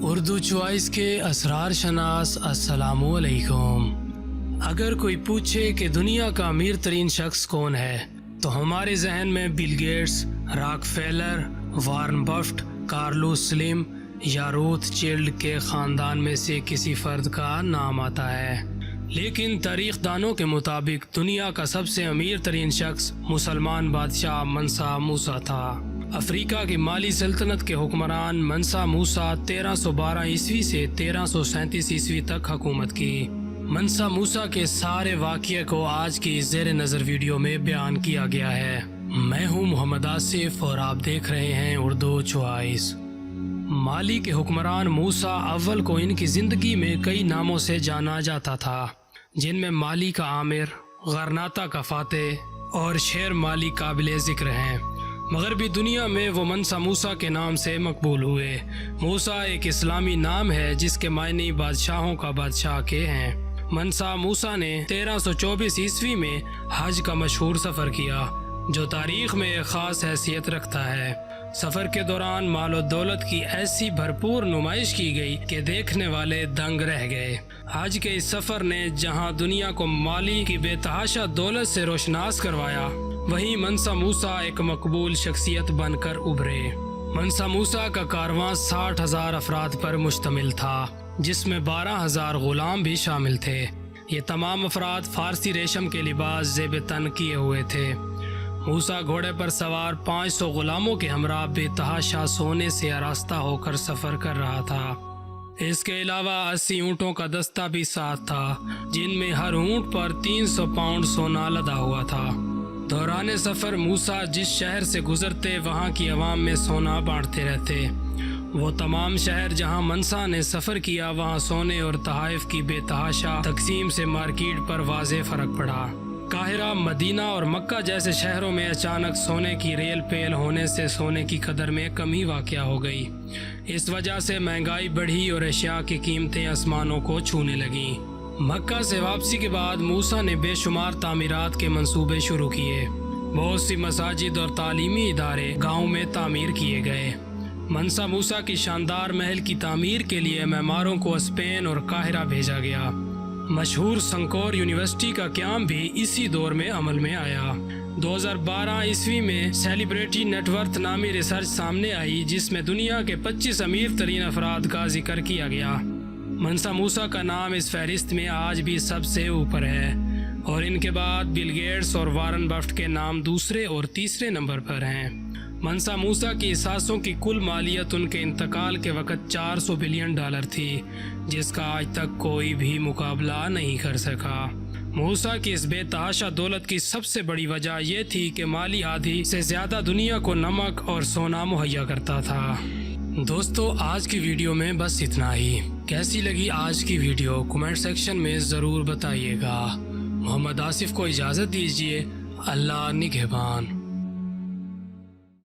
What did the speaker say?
Urdu choice کے اسرار شناس السلام علیکم۔ اگر کوئی پوچھے کہ دنیا کا امیر ترین شخص کون ہے تو ہمارے ذہن میں Bill Gates, Rockefeller, Warren Buffett, Carlos Slim یا روتھ چلڈ کے خاندان میں سے کسی فرد کا نام آتا ہے، لیکن تاریخ دانوں کے مطابق دنیا کا سب سے امیر ترین شخص مسلمان بادشاہ منسا موسیٰ تھا۔ افریقہ کی مالی سلطنت کے حکمران منسا موسیٰ 1312 عیسوی سے 1337 عیسوی تک حکومت کی۔ منسا موسیٰ کے سارے واقعے کو آج کی زیر نظر ویڈیو میں بیان کیا گیا ہے۔ میں ہوں محمد آصف اور آپ دیکھ رہے ہیں اردو چوائس۔ مالی کے حکمران موسیٰ اول کو ان کی زندگی میں کئی ناموں سے جانا جاتا تھا، جن میں مالی کا عامر، غرناطہ کا فاتح اور شیر مالی قابل ذکر ہیں۔ مغربی دنیا میں وہ منسا موسیٰ کے نام سے مقبول ہوئے۔ موسیٰ ایک اسلامی نام ہے جس کے معنی بادشاہوں کا بادشاہ کے ہیں۔ منسا موسیٰ نے 1324 عیسوی میں حج کا مشہور سفر کیا، جو تاریخ میں ایک خاص حیثیت رکھتا ہے۔ سفر کے دوران مال و دولت کی ایسی بھرپور نمائش کی گئی کہ دیکھنے والے دنگ رہ گئے۔ حج کے اس سفر نے جہاں دنیا کو مالی کی بے تحاشا دولت سے روشناس کروایا، وہیں منسا موسیٰ ایک مقبول شخصیت بن کر ابھرے۔ منسا موسیٰ کا کارواں 60,000 افراد پر مشتمل تھا، جس میں 12,000 غلام بھی شامل تھے۔ یہ تمام افراد فارسی ریشم کے لباس زیب تن کیے ہوئے تھے۔ موسیٰ گھوڑے پر سوار 500 غلاموں کے ہمراہ بے تحاشا سونے سے آراستہ ہو کر سفر کر رہا تھا۔ اس کے علاوہ 80 اونٹوں کا دستہ بھی ساتھ تھا، جن میں ہر اونٹ پر 300 پاؤنڈ سونا لدا ہوا تھا۔ دوران سفر موسیٰ جس شہر سے گزرتے وہاں کی عوام میں سونا بانٹتے رہتے۔ وہ تمام شہر جہاں منسا نے سفر کیا، وہاں سونے اور تحائف کی بے تحاشا تقسیم سے مارکیٹ پر واضح فرق پڑا۔ قاہرہ، مدینہ اور مکہ جیسے شہروں میں اچانک سونے کی ریل پیل ہونے سے سونے کی قدر میں کمی واقع ہو گئی۔ اس وجہ سے مہنگائی بڑھی اور اشیاء کی قیمتیں آسمانوں کو چھونے لگیں۔ مکہ سے واپسی کے بعد موسیٰ نے بے شمار تعمیرات کے منصوبے شروع کیے۔ بہت سی مساجد اور تعلیمی ادارے گاؤں میں تعمیر کیے گئے۔ منسا موسیٰ کی شاندار محل کی تعمیر کے لیے معماروں کو اسپین اور قاہرہ بھیجا گیا۔ مشہور سنکور یونیورسٹی کا قیام بھی اسی دور میں عمل میں آیا۔ 2012 عیسوی میں سیلیبریٹی نیٹ ورتھ نامی ریسرچ سامنے آئی، جس میں دنیا کے 25 امیر ترین افراد کا ذکر کیا گیا۔ منسا موسیٰ کا نام اس فہرست میں آج بھی سب سے اوپر ہے، اور ان کے بعد بل گیٹس اور وارن بفٹ کے نام دوسرے اور تیسرے نمبر پر ہیں۔ منسا موسیٰ کی اثاثوں کی کل مالیت ان کے انتقال کے وقت $400 بلین تھی، جس کا آج تک کوئی بھی مقابلہ نہیں کر سکا۔ موسیٰ کی اس بے تحاشا دولت کی سب سے بڑی وجہ یہ تھی کہ مالی آدھی سے زیادہ دنیا کو نمک اور سونا مہیا کرتا تھا۔ دوستو، آج کی ویڈیو میں بس اتنا ہی۔ کیسی لگی آج کی ویڈیو کمنٹ سیکشن میں ضرور بتائیے گا۔ محمد آصف کو اجازت دیجیے۔ اللہ نگہبان۔